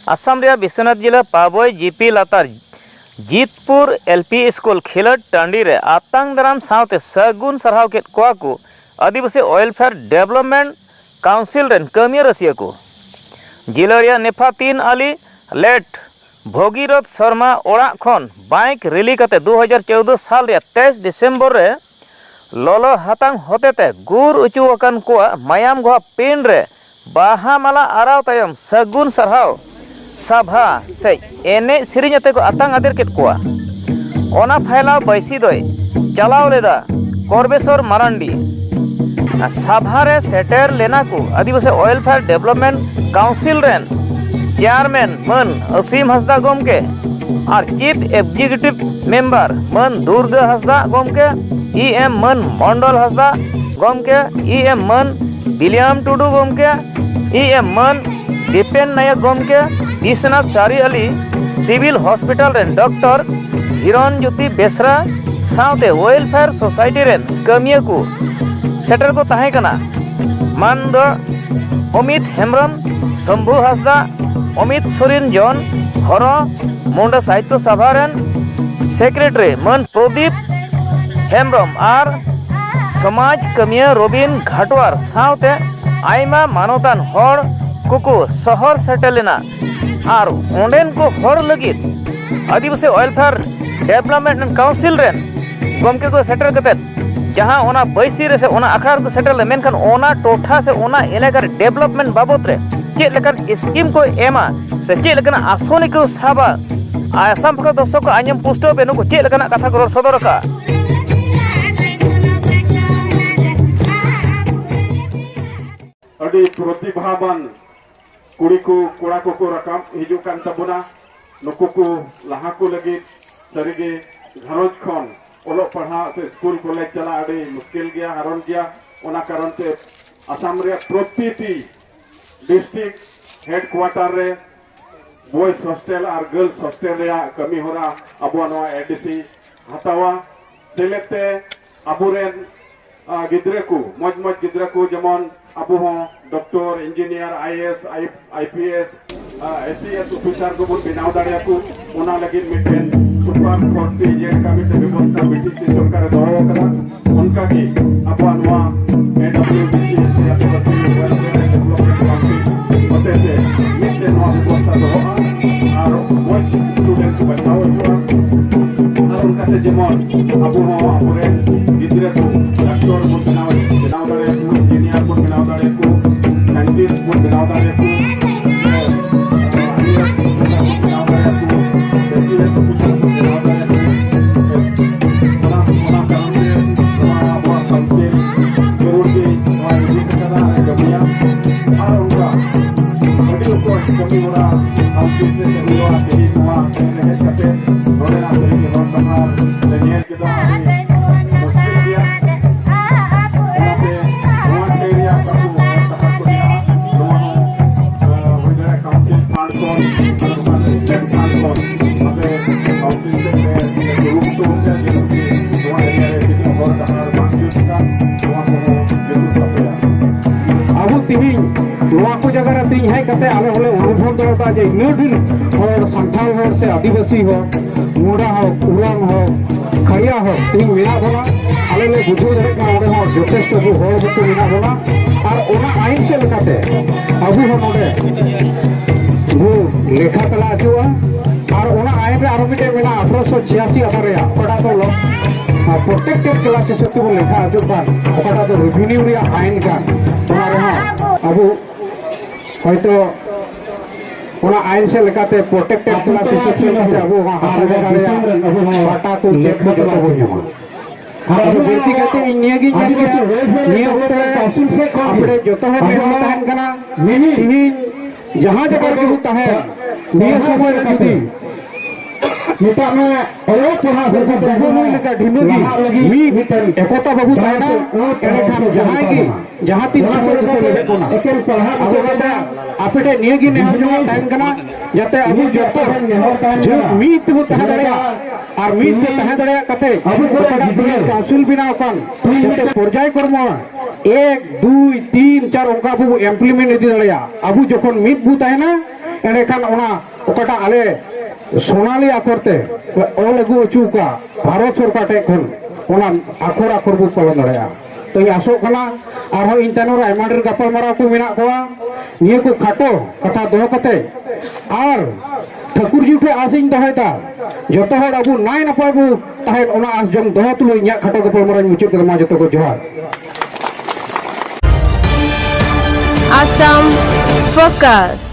आसाम रे विश्वनाथ जिला पाबोई GP लातार Jeetpur LP school खिलट टांडी रे आतंग दाराम सावते सगुन सरहाव केत कोआ को Adivasi welfare development council rain कमिया रसिया को जिला रे नेफा 3 आली लेट भोगीरथ शर्मा ओड़ा खन बाइक रैली कते 2014 साल रे 23 दिसंबर रे लोलो हातांग होतेते गुर उचु अकन कोआ मायाम गोहा पिन रे बाहा माला आराव तायम सगुन सरहाव सभा से एने सिरिंजते को आतंग आदेर केत कोआ ओना फैलाव बैसी दोय चलाव लेदा कोरबेश्वर मारांडी सभा रे सेटेर लेना को आदिवासी वेलफेयर डेवलपमेंट काउंसिल रेन चेयरमैन मन असीम हंसदा गोमके और चीफ एग्जीक्यूटिव मेंबर मन दुर्गा हंसदा गोमके ईएम मन मंडल हंसदा गोमके ईएम मन विलियम टुडू गोमके ईएम मन दीपेन नायक गोमके विश्वनाथ सारी अली सिविल हॉस्पिटल रेन डॉक्टर हिरन ज्योति बेसरा सावते वेलफेयर सोसाइटी रेन कमिया को सेटर को ताहे कना मान दो अमित हेम्ब्रम शंभु हंसदा अमित सोरेन जॉन हरो मुंडा साहित्य सभा रेन सेक्रेटरी मन प्रदीप हेम्ब्रम और समाज कमिया रोबिन घाटवार सावते आयमा मानवतान हर कुकु शहर सेटलेना और ओंडेन को हर लगित आदिवासी वेलफेयर डेवलपमेंट काउंसिल रेन गोमके को सेटर कते जहां ओना बैसी रे से ओना आखड़ा को सेटल ले मेनखान ओना टोठा से ओना इलाका डेवलपमेंट बाबत रे चेक लेकन स्कीम को एमा से चेक लेकन आसोनी को साबा आसाम पक्ष दर्शक को आंजम पुष्टो बेनु को चेक लेकन कथा को सदर का अड़ी प्रतिभावान कुड़ी को कोड़ा को रकाम हिजू कान तबुना नुकु को लाहा को लगी सरीगे घरोज खन ओलो पढ़ा से स्कूल कॉलेज चला अड़ी मुश्किल गया हरन गया ओना कारण ते आसाम रे प्रतिटी डिस्ट्रिक्ट हेडक्वार्टर रे बॉयज हॉस्टल और गर्ल्स हॉस्टल रे कमी होरा अबो नवा एडीसी हतावा सेलेते अबुरेन गिद्रे को मज मज गिद्रे को जमन अबो हो doctor engineer IAS IPS SCS officer को बनाव दाड़िया को ओना लगी मिटेन सुपर कोर्ट जे का मिटे व्यवस्था बीटीसी सरकार दरो करा उनका की अबो नवा एडब्ल्यूबीसी से आदिवासी वेलफेयर डेवलपमेंट काउंसिल होते थे मिटे नवा व्यवस्था दरो और बॉयज स्टूडेंट को बचाओ और उनका ते जेमन अबो हो अबरे गिद्रे को डॉक्टर को बनाव दाड़िया को इंजीनियर को बनाव दाड़िया को साइंटिस्ट को बनाव दाड़िया को जगह तीन है कते आले होले अनुभव दरता जे नडुन और संथाल हो से आदिवासी हो मुड़ा हो उलाम हो खड़िया हो तीन मिला बोला आले ले बुझो दरे का ओरे हो जथेष्ट को हो बको मिला बोला और ओना आइन से लेकाते अबु हो नोडे वो लेखा तला जुआ और ओना आइन रे आरो मिटे मिला 1886 अतरेया ओडा तो लो प्रोटेक्टेड क्लासेस तो लेखा जो पान ओटा तो रेवेन्यू रे आइन का ओना रे अबु होयतो ओना आइन से लेकाते प्रोटेक्टेड क्लासेस से अबो हासिल दाड़िया बाटा को चेक को जतो होयमा हम बेटी कहते इनियागी निया होते काउंसिल से आपरे जतो हो ताहन कना तीन जहां जगह के होता है निया समय जुदी मिटा में अलग पढ़ा होता है लगा ढिमगी मी भीतर एकता बाबू ताना एने खान जहां तीन समय लगे कोना एकेल पढ़ा अबो बेटा आपटे नियगी ने हम जो टाइम कना जाते अबु जतो जो मीत वो तह दड़या और मीत तह दड़या कते अबु काउंसिल बिना कन जते पर्याय कर्म 1 2 3 4 ओका अबु इम्प्लीमेंट इदि दड़या अबु जखन मीत बु ताहे ना एंडेखान ओकाटा आले सोनाली आखरते ऑल अगू अचू का भारत सरकार टे खन ओना आखर आखर बो पालन दड़या तो ये आसो कना आरो इन तनोर आयमा ढेर गपल माराव को मेना कोआ निये को खाटो कथा दोह कते आर ठाकुर जी ठे आसिन दहयता जतो हर अबू नाय नपाय बो ताहेन ओना आस जम दोह तुलो इन्या खाटो गपल माराव मुचुत कदमा जतो को जोहार Assam Focus.